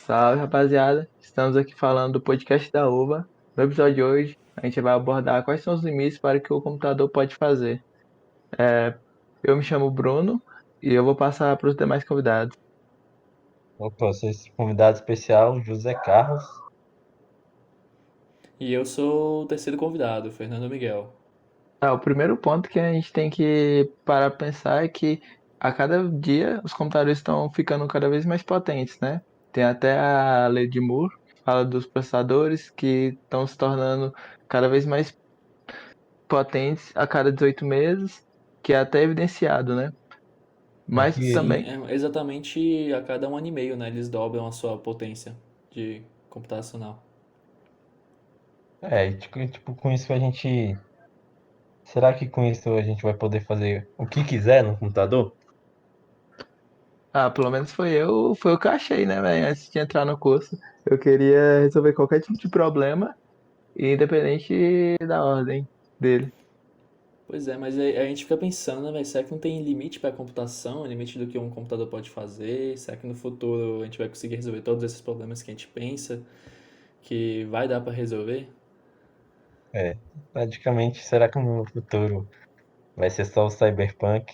Salve, rapaziada. Estamos aqui falando do podcast da UVA. No episódio de hoje, a gente vai abordar quais são os limites para o que o computador pode fazer. Eu me chamo Bruno e eu vou passar para os demais convidados. Opa, sou esse convidado especial, José Carlos. E eu sou o terceiro convidado, Fernando Miguel. O primeiro ponto que a gente tem que parar para pensar é que a cada dia os computadores estão ficando cada vez mais potentes, né? Tem até a lei de Moore, que fala dos processadores que estão se tornando cada vez mais potentes a cada 18 meses, que é até evidenciado, né? Mas E, Sim, também, exatamente a cada 1 ano e meio, né? Eles dobram a sua potência de computacional. tipo, com isso a gente. Será que com isso a gente vai poder fazer o que quiser no computador? pelo menos foi o que eu achei, né, velho? Antes de entrar no curso, eu queria resolver qualquer tipo de problema, independente da ordem dele. Pois é, mas a gente fica pensando, né, velho? Será que não tem limite para a computação? Limite do que um computador pode fazer? Será que no futuro a gente vai conseguir resolver todos esses problemas que a gente pensa que vai dar para resolver? É, praticamente, será que no futuro vai ser só o cyberpunk?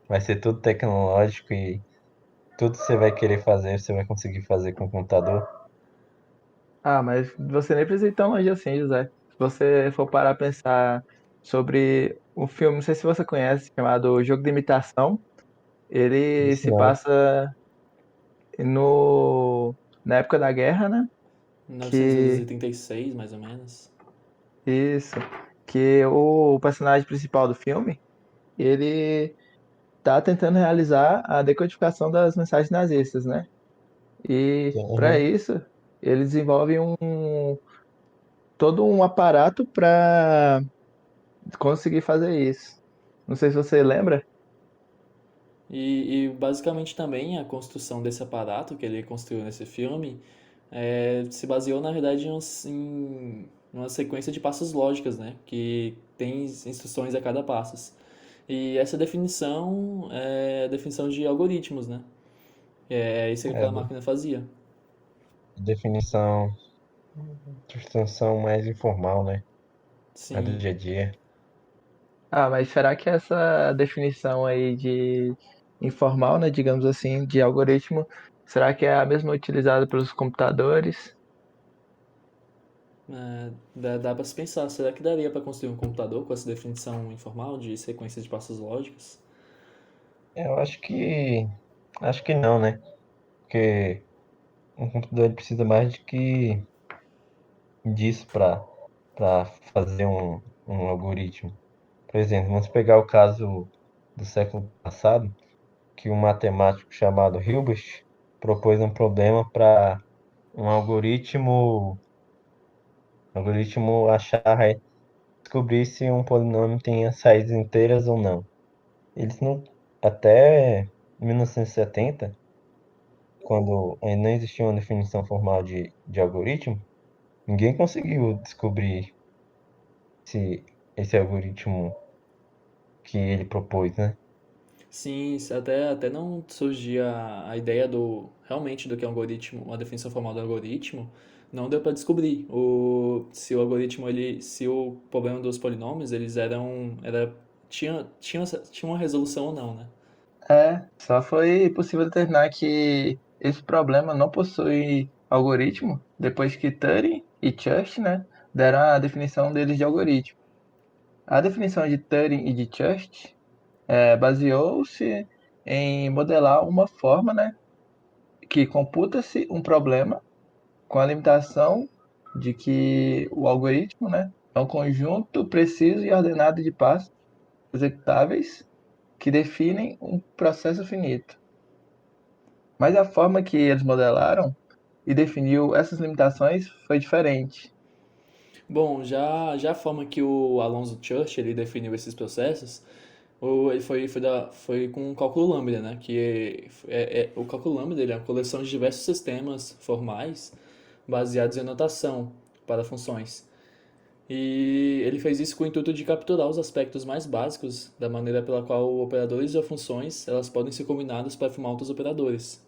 Vai ser tudo tecnológico e tudo que você vai querer fazer, você vai conseguir fazer com o computador? Mas você nem precisa ir tão longe assim, José. Se você for parar a pensar sobre um filme, não sei se você conhece, chamado Jogo de Imitação, ele Isso se não. passa no, na época da guerra, né? Que 1986, mais ou menos. Isso. Que o personagem principal do filme, ele tá tentando realizar a decodificação das mensagens nazistas, né? E para Uhum. isso, ele desenvolve todo um aparato para conseguir fazer isso. Não sei se você lembra. E basicamente também a construção desse aparato que ele construiu nesse filme se baseou na verdade em uma sequência de passos lógicas, né? Que tem instruções a cada passo. E essa definição é a definição de algoritmos, né? É isso que É, aquela máquina fazia. definição de instrução mais informal, né? Mais do Sim. dia a dia. Mas será que essa definição aí de informal, né, digamos assim, de algoritmo, será que é a mesma utilizada pelos computadores? Dá para se pensar, será que daria para construir um computador com essa definição informal de sequência de passos lógicos? Eu acho que não, né? Porque um computador ele precisa mais de que disso para fazer um algoritmo. Por exemplo, vamos pegar o caso do século passado, que um matemático chamado Hilbert propôs um problema para um algoritmo descobrir se um polinômio tem as raízes inteiras ou não. Eles não, até 1970, quando ainda não existia uma definição formal de algoritmo, ninguém conseguiu descobrir se esse algoritmo que ele propôs, né? Sim, até não surgia a ideia do realmente do que é um algoritmo, uma definição formal do algoritmo, não deu para descobrir se o algoritmo se o problema dos polinômios eles tinha uma resolução ou não, né? Só foi possível determinar que esse problema não possui algoritmo depois que Turing e Church, né, deram a definição deles de algoritmo. A definição de Turing e de Church baseou-se em modelar uma forma, né, que computa-se um problema com a limitação de que o algoritmo, né, é um conjunto preciso e ordenado de passos executáveis que definem um processo finito. Mas a forma que eles modelaram e definiu essas limitações foi diferente. Bom, já a forma que o Alonso Church ele definiu esses processos, ele foi com o cálculo lambda, né? O cálculo lambda ele é uma coleção de diversos sistemas formais baseados em notação para funções. E ele fez isso com o intuito de capturar os aspectos mais básicos da maneira pela qual operadores ou funções elas podem ser combinadas para formar outros operadores.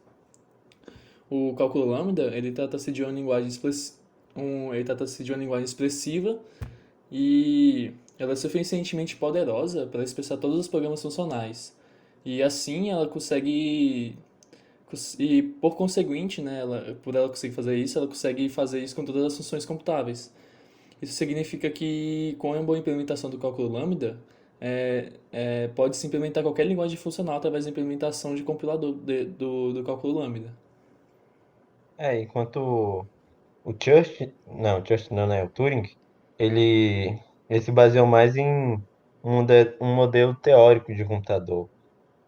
O cálculo lambda, ele trata-se de uma linguagem ele trata-se de uma linguagem expressiva e ela é suficientemente poderosa para expressar todos os programas funcionais. E assim ela consegue e por conseguinte, né, por ela conseguir fazer isso, ela consegue fazer isso com todas as funções computáveis. Isso significa que com a boa implementação do cálculo lambda, pode-se implementar qualquer linguagem funcional através da implementação de compilador do cálculo lambda. Enquanto o Church não, né? O Turing, ele, ele se baseou mais em um modelo teórico de computador,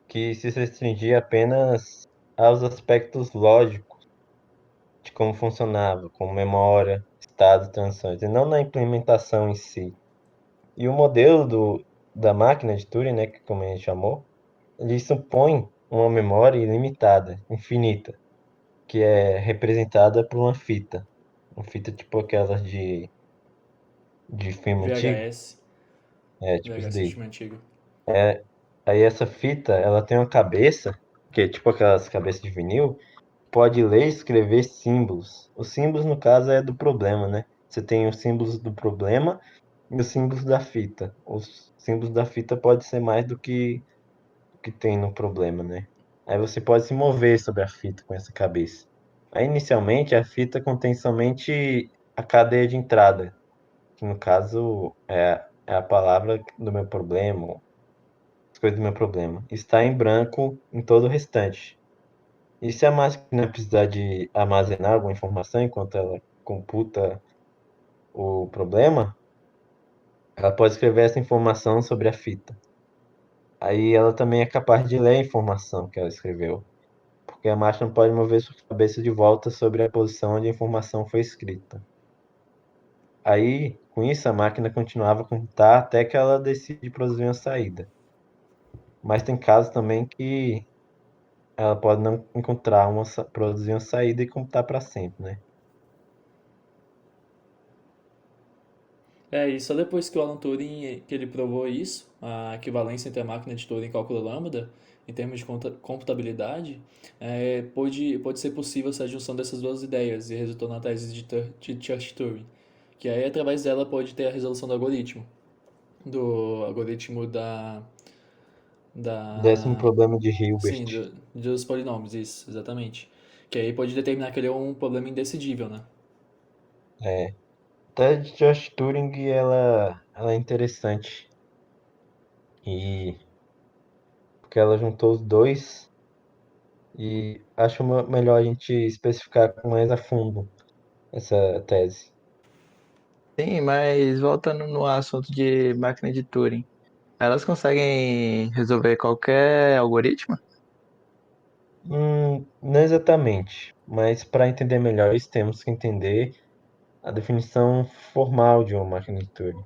que se restringia apenas aos aspectos lógicos de como funcionava, como memória, estado, transições, e não na implementação em si. E o modelo da máquina de Turing, né, que como a gente chamou, ele supõe uma memória ilimitada, infinita, que é representada por uma fita. Uma fita tipo aquelas de filme antigo. VHS, Tipo isso VHS é daí. filme antigo. Aí essa fita, ela tem uma cabeça, que é tipo aquelas cabeças de vinil, pode ler e escrever símbolos. Os símbolos, no caso, é do problema, né? Você tem os símbolos do problema e os símbolos da fita. Os símbolos da fita pode ser mais do que o que tem no problema, né? Aí você pode se mover sobre a fita com essa cabeça. Aí, inicialmente, a fita contém somente a cadeia de entrada, que no caso é a palavra do meu problema, as coisas do meu problema. Está em branco em todo o restante. E se a máquina precisar de armazenar alguma informação enquanto ela computa o problema, ela pode escrever essa informação sobre a fita. Aí ela também é capaz de ler a informação que ela escreveu, porque a máquina pode mover sua cabeça de volta sobre a posição onde a informação foi escrita. Aí, com isso, a máquina continuava a computar até que ela decide produzir uma saída. Mas tem casos também que ela pode não encontrar produzir uma saída e computar para sempre, né? E só depois que o Alan Turing que ele provou isso, a equivalência entre a máquina de Turing e cálculo lambda, em termos de computabilidade, pôde ser possível essa junção dessas duas ideias e resultou na tese de Church-Turing, que aí através dela pode ter a resolução do algoritmo Décimo da problema de Hilbert. sim, dos polinômios, isso, exatamente. Que aí pode determinar que ele é um problema indecidível, né? É, até de Josh Turing ela é interessante. E porque ela juntou os dois e acho melhor a gente especificar mais a fundo essa tese. Sim, mas voltando no assunto de máquina de Turing, elas conseguem resolver qualquer algoritmo? Não exatamente, mas para entender melhor isso temos que entender a definição formal de uma máquina de Turing.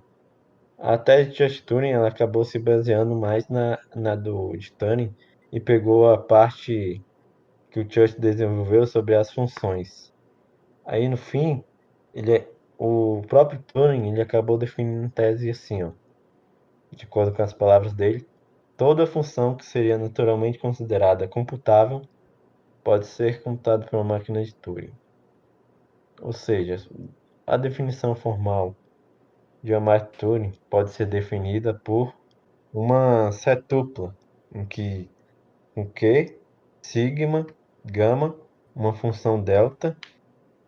A tese de Josh Turing ela acabou se baseando mais de Turing e pegou a parte que o Church desenvolveu sobre as funções. Aí no fim, o próprio Turing ele acabou definindo tese assim, ó, de acordo com as palavras dele, toda função que seria naturalmente considerada computável pode ser computada por uma máquina de Turing. Ou seja, a definição formal de uma máquina de Turing pode ser definida por uma setupla, em que o Q, sigma, gama, uma função delta,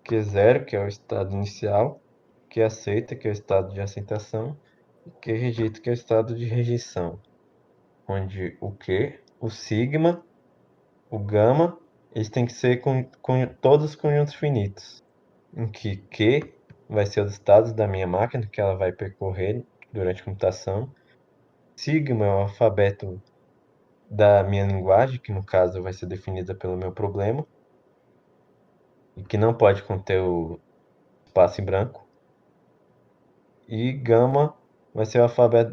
Q0, que é o estado inicial, Q aceita, que é o estado de aceitação, e Q rejeita, que é o estado de rejeição, onde o Q, o sigma, o gama, eles têm que ser todos conjuntos finitos, em que Q vai ser os estados da minha máquina, que ela vai percorrer durante a computação, sigma é o alfabeto da minha linguagem, que no caso vai ser definida pelo meu problema, e que não pode conter o espaço em branco. E gama vai ser o alfabeto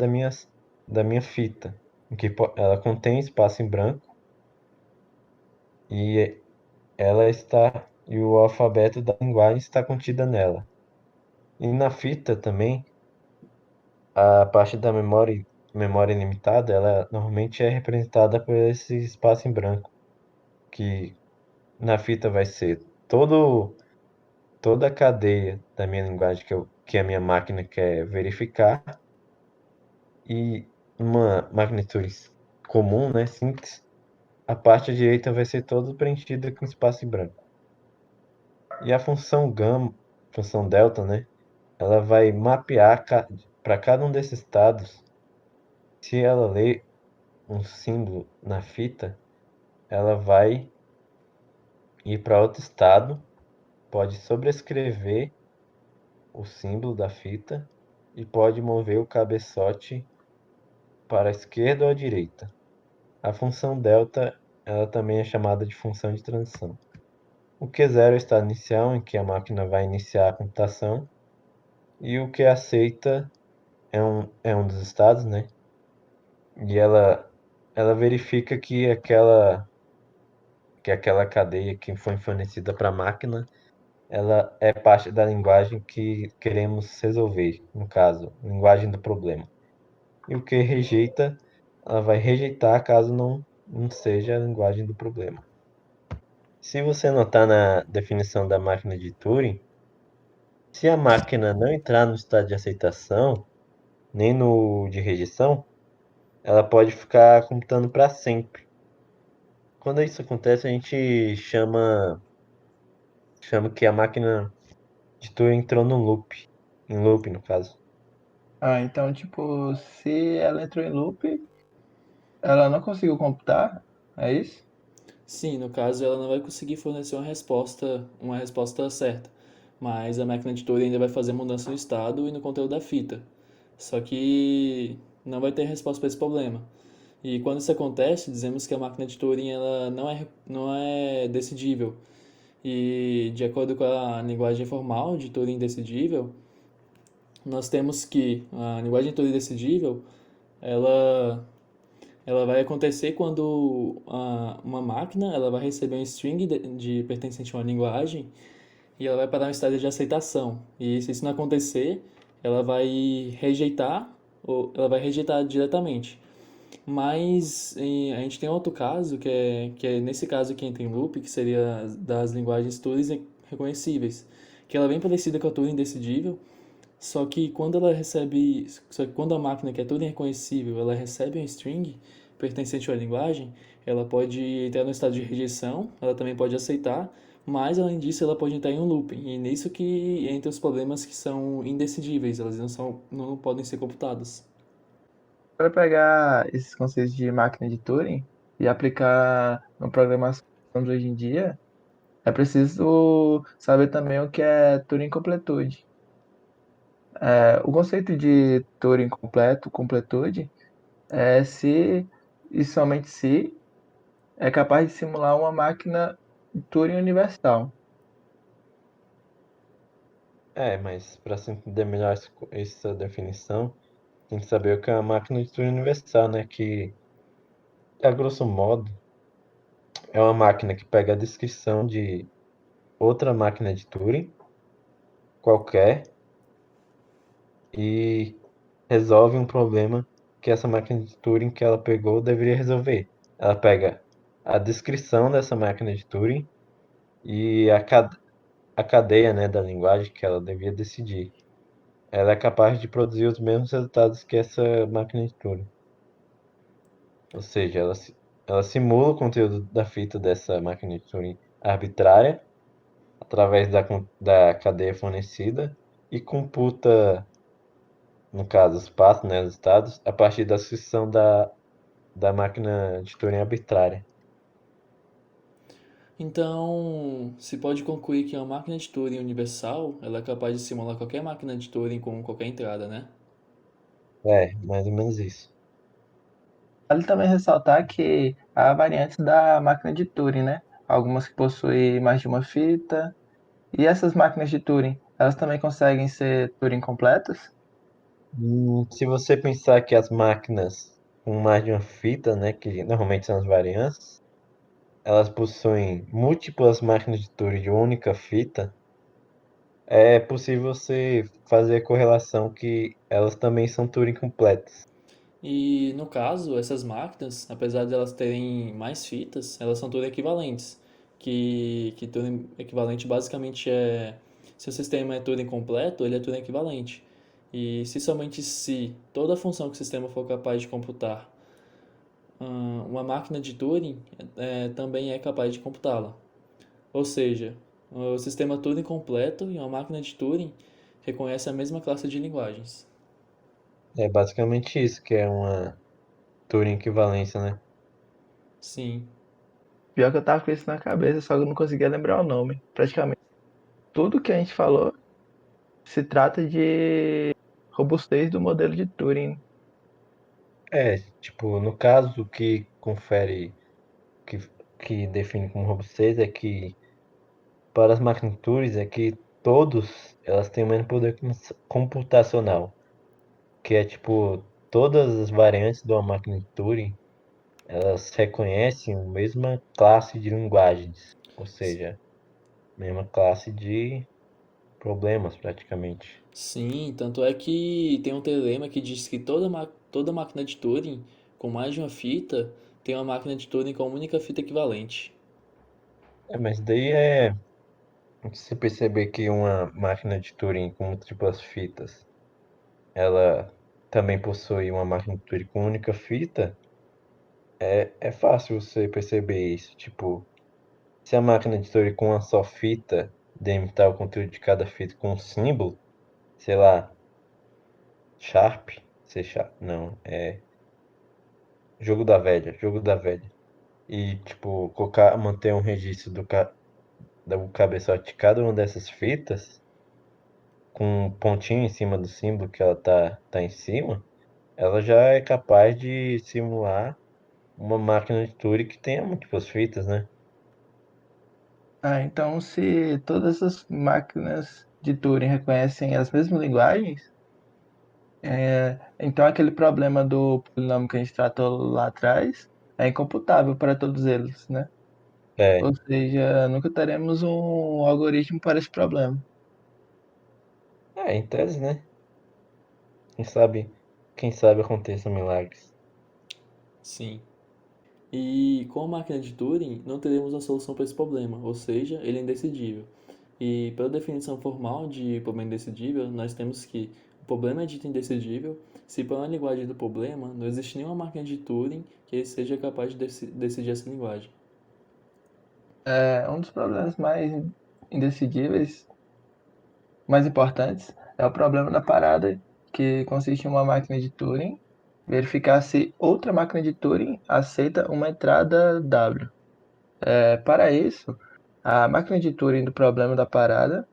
da minha fita, em que ela contém espaço em branco e e o alfabeto da linguagem está contida nela. E na fita também, a parte da memória ilimitada, ela normalmente é representada por esse espaço em branco, que na fita vai ser toda a cadeia da minha linguagem que a minha máquina quer verificar, e uma máquina de Turing comum, né, simples, a parte direita vai ser toda preenchida com espaço em branco. E a função gama, função delta, né, ela vai mapear para cada um desses estados. Se ela lê um símbolo na fita, ela vai ir para outro estado, pode sobrescrever o símbolo da fita e pode mover o cabeçote para a esquerda ou à direita. A função delta, ela também é chamada de função de transição. O Q0 é o estado inicial em que a máquina vai iniciar a computação, e o que aceita é um dos estados, né? E ela verifica que aquela cadeia que foi fornecida para a máquina, ela é parte da linguagem que queremos resolver, no caso, linguagem do problema. E o que rejeita, ela vai rejeitar caso não seja a linguagem do problema. Se você notar na definição da máquina de Turing, se a máquina não entrar no estado de aceitação, nem no de rejeição, ela pode ficar computando para sempre. Quando isso acontece, a gente chama que a máquina de Turing entrou no loop, em loop no caso. Ah, então, tipo, se ela entrou em loop, ela não conseguiu computar, é isso? Sim, no caso ela não vai conseguir fornecer uma resposta certa, mas a máquina de Turing ainda vai fazer mudança no estado e no conteúdo da fita. Só que não vai ter resposta para esse problema. E quando isso acontece, dizemos que a máquina de Turing ela não é decidível. E de acordo com a linguagem formal de Turing decidível, nós temos que a linguagem de Turing decidível ela ela vai acontecer quando uma máquina ela vai receber um string de pertencente a uma linguagem e ela vai parar um estado de aceitação. E se isso não acontecer, ela vai rejeitar ou ela vai rejeitar diretamente. Mas a gente tem outro caso, que é nesse caso que entra em loop, que seria das linguagens Turing reconhecíveis, que ela é bem parecida com a Turing decidível, só que quando a máquina que é Turing reconhecível, ela recebe um string pertencente à linguagem, ela pode entrar no estado de rejeição, ela também pode aceitar, mas além disso ela pode entrar em um looping, e nisso que entra os problemas que são indecidíveis, elas não podem ser computadas. Para pegar esses conceitos de máquina de Turing e aplicar no programação de hoje em dia, é preciso saber também o que é Turing completude. O conceito de Turing completude, é se e somente se é capaz de simular uma máquina Turing universal. Mas para se entender melhor essa definição, tem que saber o que é uma máquina de Turing universal, né? Que, a grosso modo, é uma máquina que pega a descrição de outra máquina de Turing qualquer e resolve um problema que essa máquina de Turing que ela pegou deveria resolver. Ela pega a descrição dessa máquina de Turing e a cadeia, né, da linguagem que ela devia decidir. Ela é capaz de produzir os mesmos resultados que essa máquina de Turing. Ou seja, ela simula o conteúdo da fita dessa máquina de Turing arbitrária através da cadeia fornecida e computa, no caso, os passos, né, os estados, a partir da sucessão da máquina de Turing arbitrária. Então, se pode concluir que uma máquina de Turing universal, ela é capaz de simular qualquer máquina de Turing com qualquer entrada, né? Mais ou menos isso. Vale também ressaltar que há variantes da máquina de Turing, né? Algumas que possuem mais de uma fita. E essas máquinas de Turing, elas também conseguem ser Turing completas? Se você pensar que as máquinas com mais de uma fita, né, que normalmente são as variantes, elas possuem múltiplas máquinas de Turing de uma única fita, é possível você fazer a correlação que elas também são Turing completas. E no caso, essas máquinas, apesar de elas terem mais fitas, elas são todas equivalentes, que Turing equivalente basicamente é, se o sistema é Turing completo, ele é Turing equivalente. E se somente se toda função que o sistema for capaz de computar, uma máquina de Turing também é capaz de computá-la. Ou seja, o sistema Turing completo e uma máquina de Turing reconhece a mesma classe de linguagens. É basicamente isso que é uma Turing equivalência, né? Sim, Pior que eu tava com isso na cabeça, só que eu não conseguia lembrar o nome. Praticamente tudo que a gente falou se trata de robustez do modelo de Turing. É, tipo, no caso, o que confere, que, que define como robustez é que, para as máquinas Turing, é que todos, elas têm o mesmo poder computacional, que é, tipo, todas as variantes de uma máquina de Turing, elas reconhecem a mesma classe de linguagens, ou seja, mesma classe de problemas, praticamente. sim, tanto é que tem um teorema que diz que toda máquina de Turing com mais de uma fita tem uma máquina de Turing com uma única fita equivalente. É, mas daí é, se você perceber que uma máquina de Turing com múltiplas fitas, ela também possui uma máquina de Turing com única fita, é fácil você perceber isso. Tipo, se a máquina de Turing com uma só fita delimitar o conteúdo de cada fita com um símbolo, sei lá, Sharp, C Sharp, não, é jogo da velha. E, tipo, colocar, manter um registro do cabeçote de cada uma dessas fitas, com um pontinho em cima do símbolo que ela tá em cima, ela já é capaz de simular uma máquina de Turing que tenha múltiplas fitas, né? Ah, então se todas as máquinas de Turing reconhecem as mesmas linguagens, então aquele problema do polinômio que a gente tratou lá atrás é incomputável para todos eles, né? É, Ou seja, nunca teremos um algoritmo para esse problema. em tese, né? Quem sabe, quem sabe aconteçam milagres. Sim. E com a máquina de Turing não teremos uma solução para esse problema, ou seja, ele é indecidível. E pela definição formal de problema indecidível, nós temos que o problema é dito indecidível se para uma linguagem do problema não existe nenhuma máquina de Turing que seja capaz de decidir essa linguagem. Um dos problemas mais indecidíveis, mais importantes, é o problema da parada, que consiste em uma máquina de Turing verificar se outra máquina de Turing aceita uma entrada W. Para isso, a máquina de Turing do problema da parada,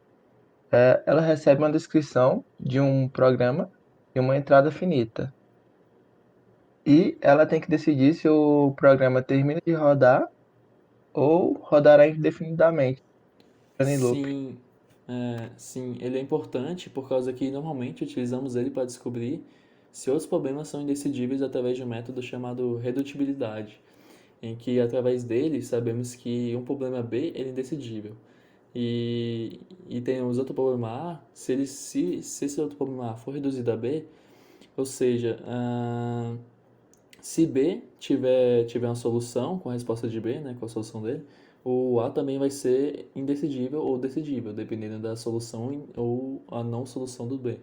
ela recebe uma descrição de um programa e uma entrada finita. E ela tem que decidir se o programa termina de rodar ou rodará indefinidamente, em loop. Sim, sim, ele é importante por causa que normalmente utilizamos ele para descobrir se outros problemas são indecidíveis através de um método chamado redutibilidade, em que através dele sabemos que um problema B ele é indecidível. E temos outro problema A, se esse outro problema A for reduzido a B, ou seja, se B tiver uma solução com a resposta de B, né, com a solução dele, o A também vai ser indecidível ou decidível, dependendo da solução ou a não solução do B.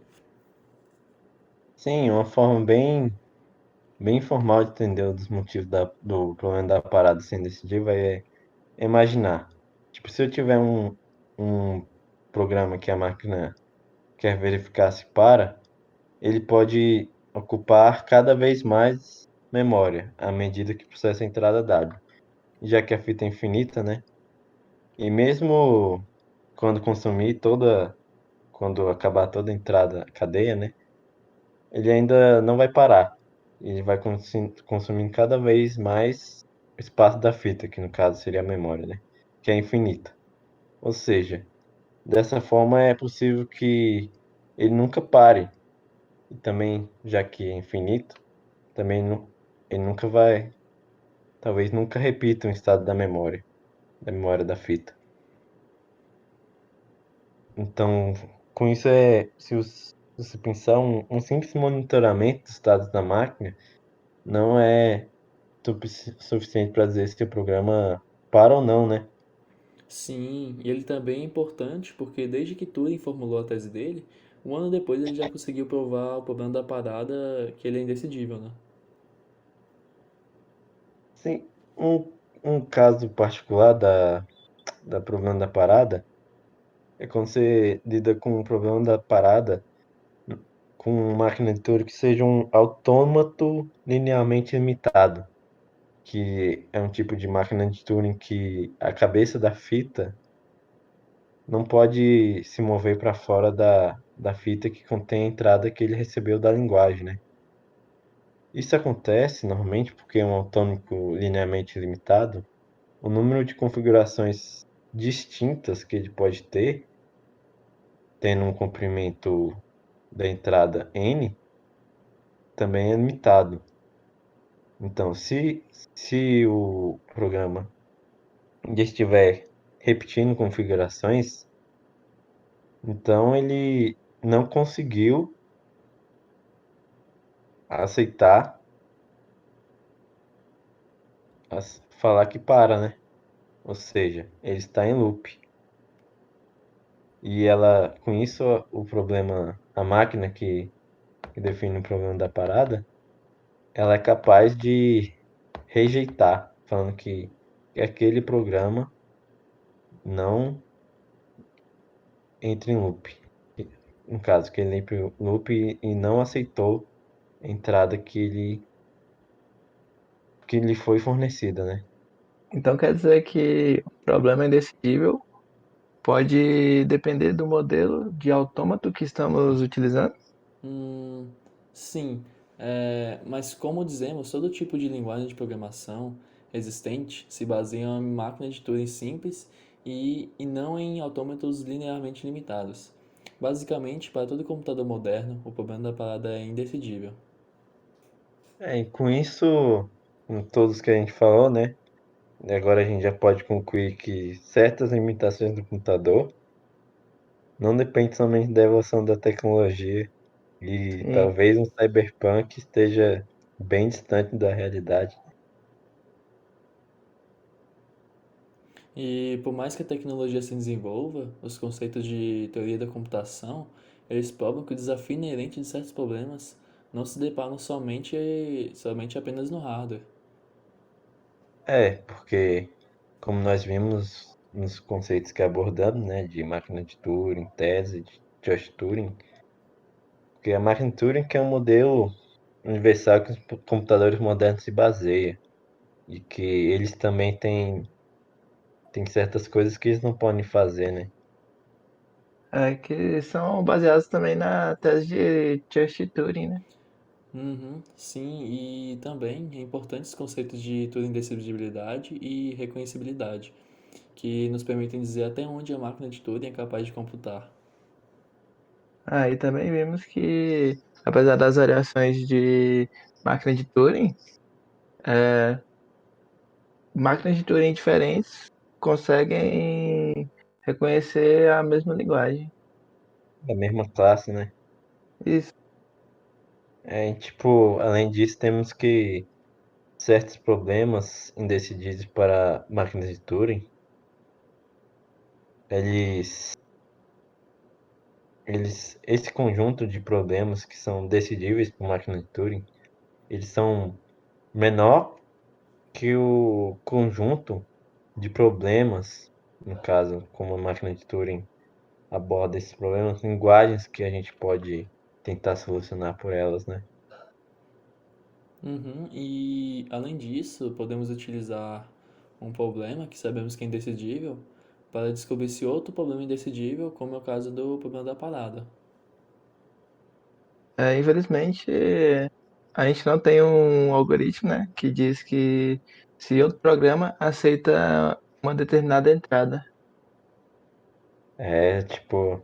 Sim, uma forma bem informal de entender os motivos do problema da parada sem decidir é imaginar. Tipo, se eu tiver um programa que a máquina quer verificar se para, ele pode ocupar cada vez mais memória à medida que processa a entrada W. Já que a fita é infinita, né? E mesmo quando consumir quando acabar toda a entrada, a cadeia, né? Ele ainda não vai parar. Ele vai consumindo cada vez mais espaço da fita, que no caso seria a memória, né? Que é infinita. Ou seja, dessa forma é possível que ele nunca pare. E também, já que é infinito, também ele nunca vai, talvez nunca repita um estado da memória da fita. Então, com isso se você pensar, um simples monitoramento dos estados da máquina não é suficiente para dizer se o programa para ou não, né? Sim, e ele também é importante porque desde que Turing formulou a tese dele, um ano depois ele já conseguiu provar o problema da parada que ele é indecidível, né? Sim, um caso particular da problema da parada é quando você lida com o problema da parada com uma máquina de Turing que seja um autômato linearmente limitado, que é um tipo de máquina de Turing que a cabeça da fita não pode se mover para fora da fita que contém a entrada que ele recebeu da linguagem, né? Isso acontece normalmente porque um autômato linearmente limitado, o número de configurações distintas que ele pode ter, tendo um comprimento da entrada n, também é limitado. Então, se o programa já estiver repetindo configurações, então ele não conseguiu aceitar falar que para, né? Ou seja, ele está em loop. E ela, com isso, o problema, a máquina que define o problema da parada, ela é capaz de rejeitar, falando que aquele programa não entra em loop. No caso, que ele entra em loop e não aceitou a entrada que lhe foi fornecida, né? Então quer dizer que o problema indecidível pode depender do modelo de autômato que estamos utilizando? Hum, sim, mas como dizemos, todo tipo de linguagem de programação existente se baseia em uma máquina de Turing simples e não em autômatos linearmente limitados. Basicamente, para todo computador moderno, o problema da parada é indecidível. E com isso, com todos que a gente falou, né? Agora a gente já pode concluir que certas limitações do computador não dependem somente da evolução da tecnologia e Sim. talvez um cyberpunk esteja bem distante da realidade. E por mais que a tecnologia se desenvolva, os conceitos de teoria da computação, eles provam que o desafio inerente de certos problemas não se deparam somente apenas no hardware. Porque como nós vimos nos conceitos que abordamos, né, de máquina de Turing, tese de Just Turing, que a máquina de Turing que é um modelo universal que os computadores modernos se baseiam e que eles também têm certas coisas que eles não podem fazer, né? Que são baseados também na tese de Church-Turing, né? Uhum, sim, e também é importante os conceitos de Turing indecidibilidade e reconhecibilidade, que nos permitem dizer até onde a máquina de Turing é capaz de computar. Aí também vimos que, apesar das variações de máquina de Turing, é, máquinas de Turing diferentes conseguem reconhecer a mesma linguagem. Da mesma classe, né? Isso. Tipo, além disso, temos que certos problemas indecididos para máquinas de Turing, eles, esse conjunto de problemas que são decidíveis por máquina de Turing, eles são menor que o conjunto de problemas, no caso, como a máquina de Turing aborda esses problemas, linguagens que a gente pode tentar solucionar por elas, né? Uhum, e além disso, podemos utilizar um problema que sabemos que é indecidível para descobrir se outro problema é indecidível, como é o caso do problema da parada. Infelizmente, a gente não tem um algoritmo, né, que diz que se outro programa aceita uma determinada entrada. Tipo,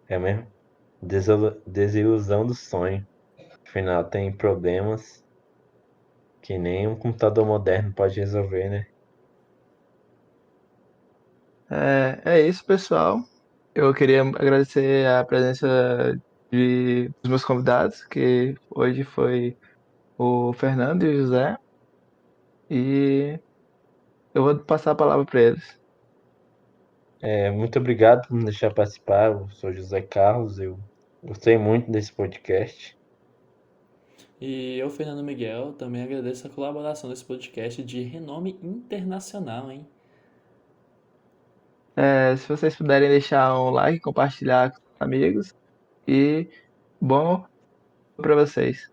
é mesmo desilusão do sonho. Afinal, tem problemas que nem um computador moderno pode resolver, né? É isso, pessoal. Eu queria agradecer a presença dos meus convidados, que hoje foi o Fernando e o José, e eu vou passar a palavra para eles. Muito obrigado por me deixar participar. Eu sou José Carlos, eu gostei muito desse podcast. E eu, Fernando Miguel, também agradeço a colaboração desse podcast de renome internacional, hein? Se vocês puderem deixar um like, compartilhar com os amigos e bom para vocês.